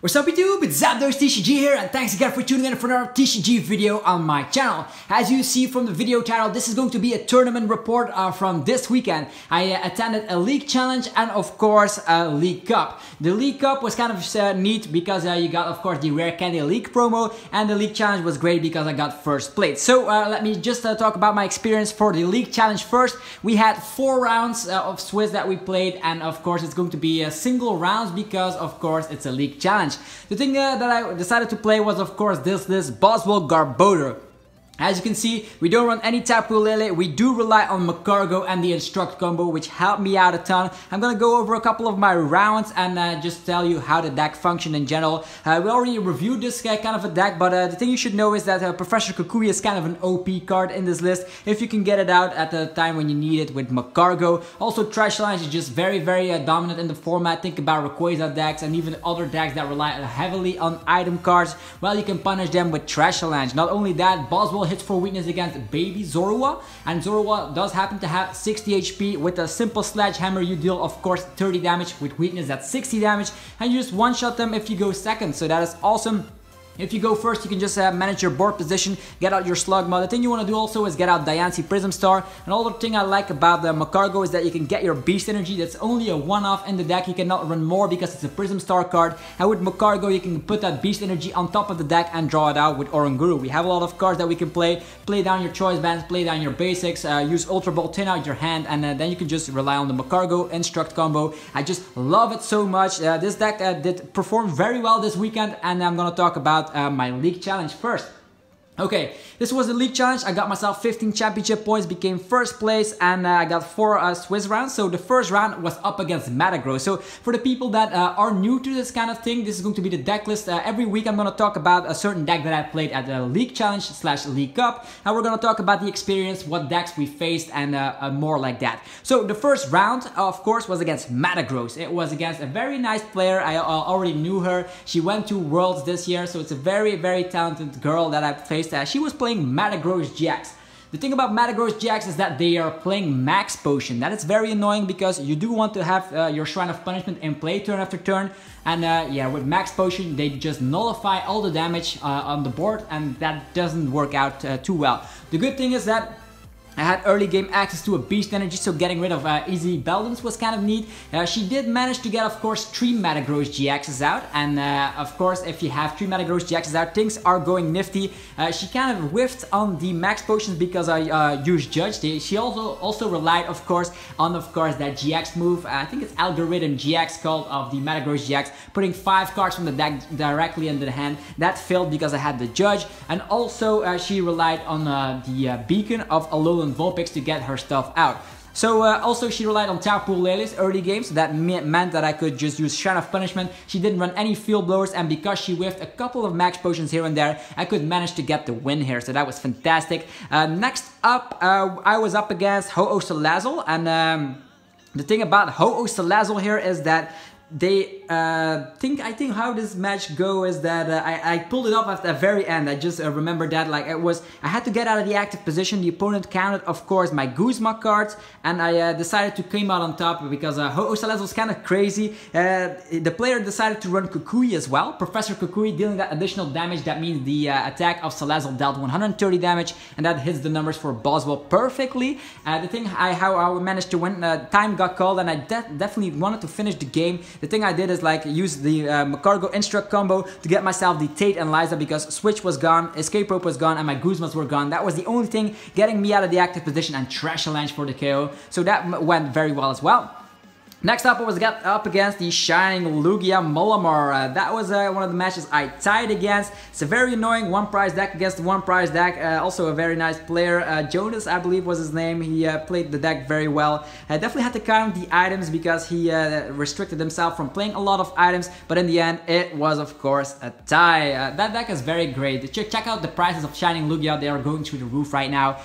What's up YouTube, it's Zapdos TCG here, and thanks again for tuning in for another TCG video on my channel. As you see from the video title, this is going to be a tournament report from this weekend. I attended a League Challenge and of course a League Cup. The League Cup was kind of neat because you got of course the Rare Candy League promo, and the League Challenge was great because I got first place. So let me just talk about my experience for the League Challenge first. We had 4 rounds of Swiss that we played, and of course it's going to be a single rounds because of course it's a League Challenge. The thing that I decided to play was of course this Buzzwole Garbodor. As you can see, we don't run any Tapu Lele, we do rely on Magcargo and the Instruct combo, which helped me out a ton. I'm gonna go over a couple of my rounds and just tell you how the deck functioned in general. We already reviewed this kind of a deck, but the thing you should know is that Professor Kukui is kind of an OP card in this list, if you can get it out at the time when you need it with Magcargo. Also, Trash Lines is just very dominant in the format. Think about Rayquaza decks and even other decks that rely heavily on item cards. Well, you can punish them with Trash Lines. Not only that, Buzzwole hits for weakness against baby Zoroark, and Zoroark does happen to have 60 HP. With a simple sledgehammer you deal of course 30 damage, with weakness that's 60 damage, and you just one-shot them if you go second, so that is awesome. If you go first, you can just manage your board position, get out your Slugma. The thing you want to do also is get out Diancie Prism Star. Another thing I like about the Magcargo is that you can get your Beast Energy. That's only a one-off in the deck. You cannot run more because it's a Prism Star card. And with Magcargo, you can put that Beast Energy on top of the deck and draw it out with Oranguru. We have a lot of cards that we can play. Play down your choice bands, play down your basics, use Ultra Ball, thin out your hand, and then you can just rely on the Magcargo Instruct combo. I just love it so much. This deck did perform very well this weekend, and I'm gonna talk about my League Challenge first. Okay, this was the League Challenge. I got myself 15 championship points, became first place, and I got 4 Swiss rounds. So the first round was up against Metagross. So for the people that are new to this kind of thing, this is going to be the deck list. Every week I'm going to talk about a certain deck that I played at the League Challenge / League Cup, and we're going to talk about the experience, what decks we faced, and more like that. So the first round, of course, was against Metagross. It was against a very nice player. I already knew her. She went to Worlds this year, so it's a very talented girl that I faced. She was playing Metagross GX. The thing about Metagross GX is that they are playing Max Potion. That is very annoying because you do want to have your Shrine of Punishment in play turn after turn. And yeah, with Max Potion, they just nullify all the damage on the board, and that doesn't work out too well. The good thing is that I had early game access to a Beast Energy, so getting rid of easy Beldums was kind of neat. She did manage to get, of course, 3 Metagross GXs out, and of course, if you have 3 Metagross GXs out, things are going nifty. She kind of whiffed on the Max Potions because I used Judge. She also relied, of course, on that GX move. I think it's Algorithm GX called of the Metagross GX, putting 5 cards from the deck directly into the hand. That failed because I had the Judge, and also she relied on the Beacon of Alolan Vulpix to get her stuff out. So also she relied on Tapu Lele's early games, so that meant that I could just use Shrine of Punishment. She didn't run any Field Blowers, and because she whiffed a couple of Max Potions here and there, I could manage to get the win here, so that was fantastic. Next up, I was up against Ho-Oh Salazzle, and the thing about Ho-Oh Salazzle here is that they I think how this match go is that I pulled it off at the very end. I just remember that, like, I had to get out of the active position. The opponent counted, of course, my Guzma cards, and I decided to come out on top because Ho-Oh Salazzle was kind of crazy. The player decided to run Kukui as well. Professor Kukui dealing that additional damage. That means the attack of Salazzle dealt 130 damage, and that hits the numbers for Buzzwole perfectly. The thing how I managed to win, time got called, and I definitely wanted to finish the game. The thing I did is like use the Magcargo Instruct combo to get myself the Tate and Liza, because Switch was gone, Escape Rope was gone, and my Guzmas were gone. That was the only thing getting me out of the active position, and Trash Lance for the KO. So that went very well as well. Next up, I was up against the Shining Lugia Malamar. That was one of the matches I tied against. It's a very annoying one-prize deck against one-prize deck. Also a very nice player. Jonas, I believe, was his name. He played the deck very well. I definitely had to count the items because he restricted himself from playing a lot of items. But in the end, it was, of course, a tie. That deck is very great. Check out the prices of Shining Lugia. They are going through the roof right now.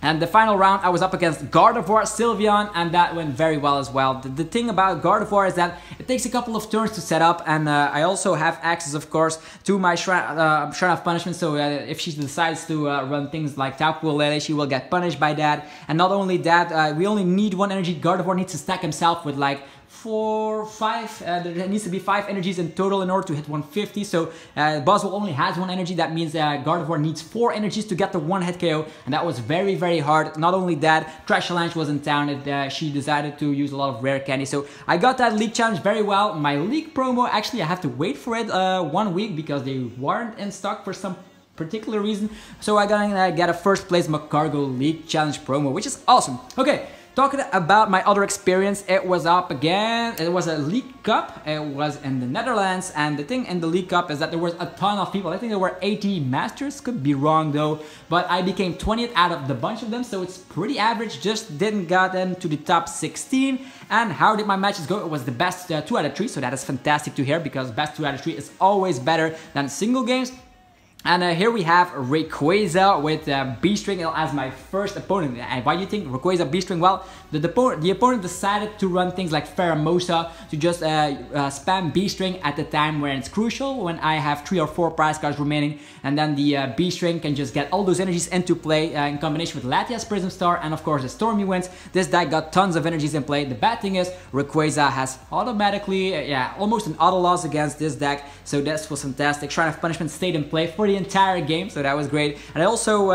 And the final round, I was up against Gardevoir Sylveon, and that went very well as well. The thing about Gardevoir is that it takes a couple of turns to set up, and I also have access, of course, to my Shrine of Punishment, so if she decides to run things like Tapu Lele, she will get punished by that. And not only that, we only need 1 energy. Gardevoir needs to stack himself with like there needs to be 5 energies in total in order to hit 150. So Buzzwole only has 1 energy. That means Gardevoir needs 4 energies to get the 1-hit KO, and that was very, very hard. Not only that, Trash Avalanche was in town, and she decided to use a lot of rare candy. So I got that league challenge very well. My league promo, actually I have to wait for it 1 week because they weren't in stock for some particular reason. So I gotta get a first place Magcargo league challenge promo, which is awesome. Okay. Talking about my other experience, it was up again. It was a League Cup. It was in the Netherlands, and the thing in the League Cup is that there was a ton of people. I think there were 80 masters, could be wrong though, but I became 20th out of the bunch of them, so it's pretty average. Just didn't get into the top 16. And how did my matches go? It was the best 2 out of 3, so that is fantastic to hear because best 2 out of 3 is always better than single games. And here we have Rayquaza with B-String as my first opponent. And why do you think Rayquaza B-String? Well, the opponent decided to run things like Pheromosa to just spam B-String at the time when it's crucial, when I have 3 or 4 prize cards remaining. And then the B-String can just get all those energies into play in combination with Latias Prism Star and of course the Stormy Winds. This deck got tons of energies in play. The bad thing is Rayquaza has automatically, almost an auto loss against this deck. So this was fantastic. Shrine of Punishment stayed in play for the entire game, so that was great. And I also,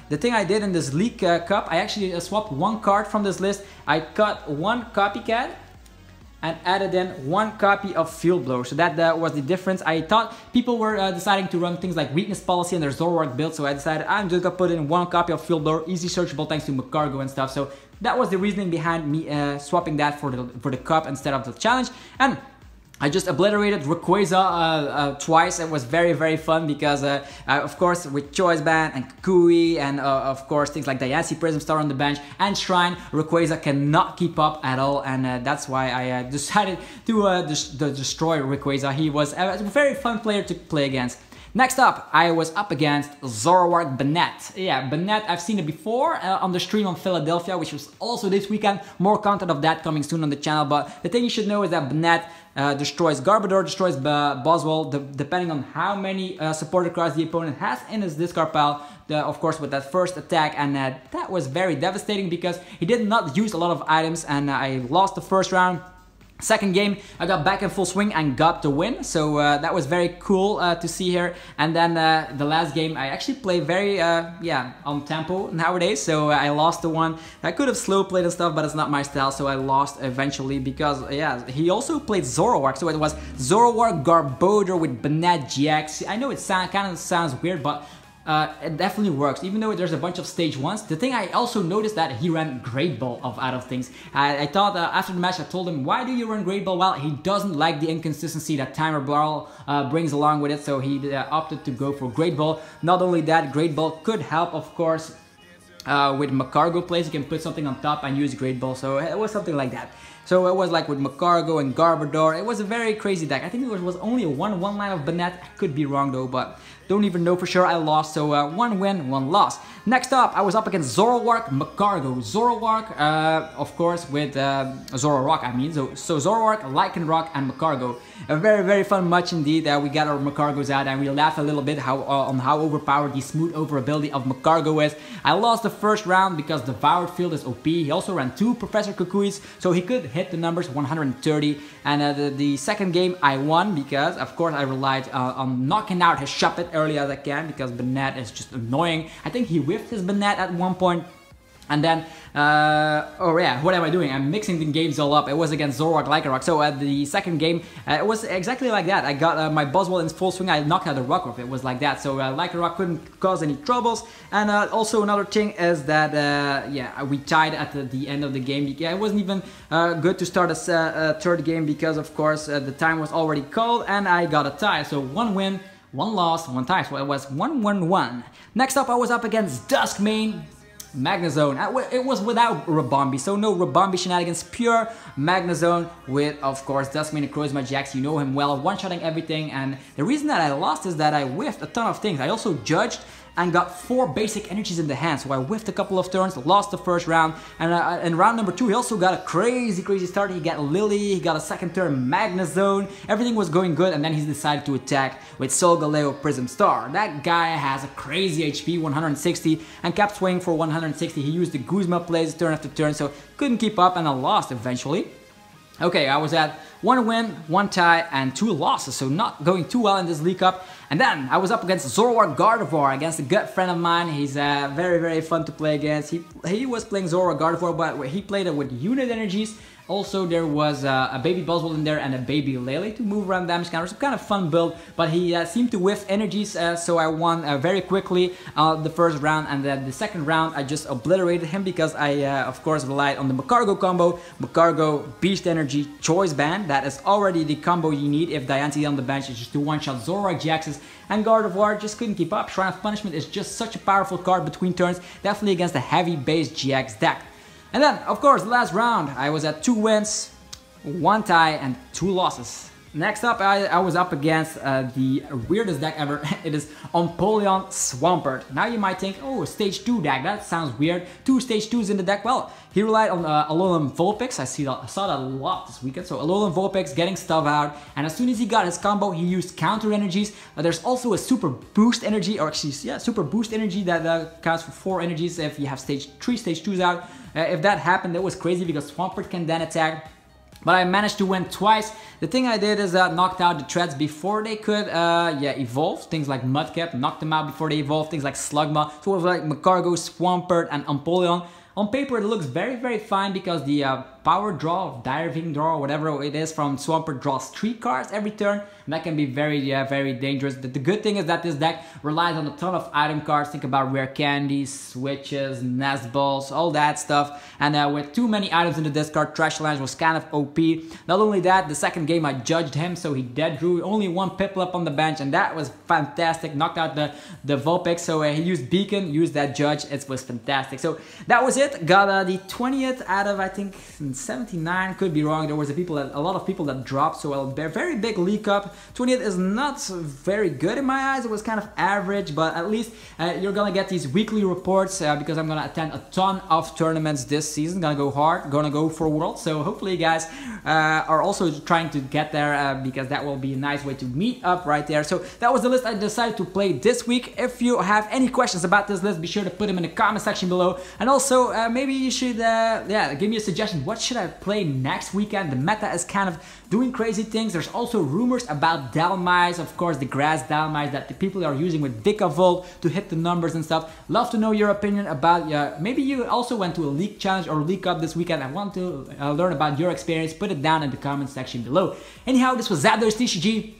the thing I did in this League Cup, I actually swapped 1 card from this list. I cut 1 Copycat and added in 1 copy of Field Blower. So that was the difference. I thought people were deciding to run things like Weakness Policy in their Zoroark build, so I decided I'm just gonna put in 1 copy of Field Blower, easy searchable thanks to Magcargo and stuff. So that was the reasoning behind me swapping that for the cup instead of the challenge. And I just obliterated Rayquaza twice. It was very, very fun because, of course, with Choice Band and Kukui and, of course, things like Diancie Prism Star on the bench and Shrine, Rayquaza cannot keep up at all, and that's why I decided to destroy Rayquaza. He was a very fun player to play against. Next up, I was up against Zoroark Banette. Yeah, Banette, I've seen it before on the stream on Philadelphia, which was also this weekend. More content of that coming soon on the channel, but the thing you should know is that Banette destroys Garbodor, destroys Buzzwole, depending on how many supporter cards the opponent has in his discard pile. Of course, with that first attack, and that was very devastating because he did not use a lot of items, and I lost the first round. Second game, I got back in full swing and got the win, so that was very cool to see here. And then the last game, I actually play very, on tempo nowadays, so I lost the one. I could have slow played and stuff, but it's not my style, so I lost eventually because, he also played Zoroark, so it was Zoroark Garbodor with Banette GX. I know it kind of sounds weird, but it definitely works, even though there's a bunch of stage 1s. The thing I also noticed that he ran Great Ball out of things. I thought after the match I told him, why do you run Great Ball? Well, he doesn't like the inconsistency that Timer Ball brings along with it, so he opted to go for Great Ball. Not only that, Great Ball could help, of course, with Magcargo plays. You can put something on top and use Great Ball, so it was something like that. So it was like with Magcargo and Garbodor, it was a very crazy deck. I think it was only a 1-1 line of Banette. I could be wrong though, but don't even know for sure. I lost, so 1 win, 1 loss. Next up, I was up against Zoroark Magcargo. Zoroark, of course, with Zoroark, I mean. So Zoroark, Lycanroc, and Magcargo. A very, very fun match indeed. We got our Magcargos out and we laughed a little bit on how overpowered the smooth over ability of Magcargo is. I lost the first round because the Devoured Field is OP. He also ran 2 Professor Kukuis, so he could hit the numbers 130. And the second game I won because, of course, I relied on knocking out his Shuppet early as I can because Banette is just annoying. I think he whiffed his Banette at one point. And then, what am I doing? I'm mixing the games all up. It was against Zoroark Lycanroc. So the second game, it was exactly like that. I got my Buzzwole in full swing. I knocked out the Rockruff. It was like that. So Lycanroc couldn't cause any troubles. And also another thing is that, we tied at the end of the game. Yeah, it wasn't even good to start a third game because, of course, the time was already called and I got a tie. So 1 win, 1 loss, 1 tie. So it was 1-1-1. Next up, I was up against Dusk main Magnezone. It was without Rabombi, so no Rabombi shenanigans, pure Magnezone with, of course, Dusk main Necrozma GX. You know him well, one-shotting everything, and the reason that I lost is that I whiffed a ton of things. I also judged and got 4 basic energies in the hand, so I whiffed a couple of turns, lost the first round, and in round number 2 he also got a crazy start. He got Lily, he got a second turn Magnezone, everything was going good, and then he decided to attack with Solgaleo Prism Star. That guy has a crazy HP, 160, and kept swinging for 160. He used the Guzma plays turn after turn, so couldn't keep up, and I lost eventually. Okay, I was at 1 win, 1 tie, and 2 losses, so not going too well in this League Cup. And then I was up against Zoroark Gardevoir, against a good friend of mine. He's very, very fun to play against. He was playing Zoroark Gardevoir, but he played it with unit energies. Also, there was a baby Buzzwole in there and a baby Lele to move around damage counters. Kind of fun build, but he seemed to whiff energies, so I won very quickly the first round. And then the second round, I just obliterated him because I, of course, relied on the Magcargo combo. Magcargo, Beast Energy, Choice Band. That is already the combo you need if Diancie on the bench is just to one-shot Zoroark GXs. And Gardevoir just couldn't keep up. Shrine of Punishment is just such a powerful card between turns, definitely against a heavy base GX deck. And then, of course, the last round, I was at 2 wins, 1 tie, and 2 losses. Next up, I was up against the weirdest deck ever. It is Empoleon Swampert. Now you might think, oh, stage 2 deck, that sounds weird. 2 stage 2s in the deck. Well, he relied on Alolan Vulpix. I saw that a lot this weekend. So Alolan Vulpix getting stuff out. And as soon as he got his combo, he used counter energies. There's also a super boost energy, or actually, yeah, super boost energy that counts for 4 energies if you have stage 3 stage 2s out. If that happened, that was crazy because Swampert can then attack. But I managed to win twice. The thing I did is knocked out the threads before they could evolve. Things like Mudkip, knocked them out before they evolved. Things like Slugma, so it was like Magcargo, Swampert, and Empoleon. On paper, it looks very, very fine because the power draw, diving draw, whatever it is from Swampert draws 3 cards every turn. And that can be very, very dangerous. The good thing is that this deck relies on a ton of item cards. Think about rare candies, switches, nest balls, all that stuff. And with too many items in the discard, Trash Lance was kind of OP. Not only that, the second game I judged him, so he dead drew only 1 Piplup on the bench, and that was fantastic. Knocked out the Vulpix, so he used Beacon, used that judge. It was fantastic. So that was it. Got the 20th out of, I think, 79. Could be wrong. There was a lot of people that dropped, so a very big League Cup. 20th is not very good in my eyes. It was kind of average, but at least you're gonna get these weekly reports because I'm gonna attend a ton of tournaments this season. Gonna go hard, gonna go for Worlds. So hopefully you guys are also trying to get there because that will be a nice way to meet up right there. So that was the list I decided to play this week. If you have any questions about this list, be sure to put them in the comment section below. And also maybe you should give me a suggestion. What should I play next weekend? The meta is kind of doing crazy things. There's also rumors about Dalmice, of course, the grass Dalmice that the people are using with Vikavolt to hit the numbers and stuff. Love to know your opinion about, maybe you also went to a League Challenge or League Cup this weekend. I want to learn about your experience. Put it down in the comment section below. Anyhow, this was Zapdos TCG.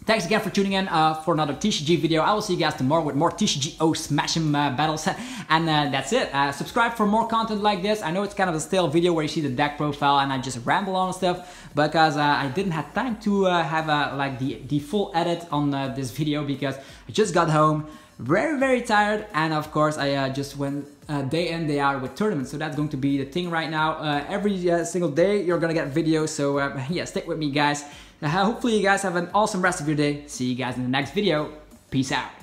Thanks again for tuning in for another TCG video. I will see you guys tomorrow with more TCGO Smash'em battles. And that's it. Subscribe for more content like this. I know it's kind of a stale video where you see the deck profile and I just ramble on and stuff, because I didn't have time to have like the full edit on this video because I just got home. Very, very tired, and of course I just went day in, day out with tournaments, so that's going to be the thing right now. Every single day you're gonna get videos, so yeah, stick with me guys. Hopefully you guys have an awesome rest of your day. See you guys in the next video. Peace out.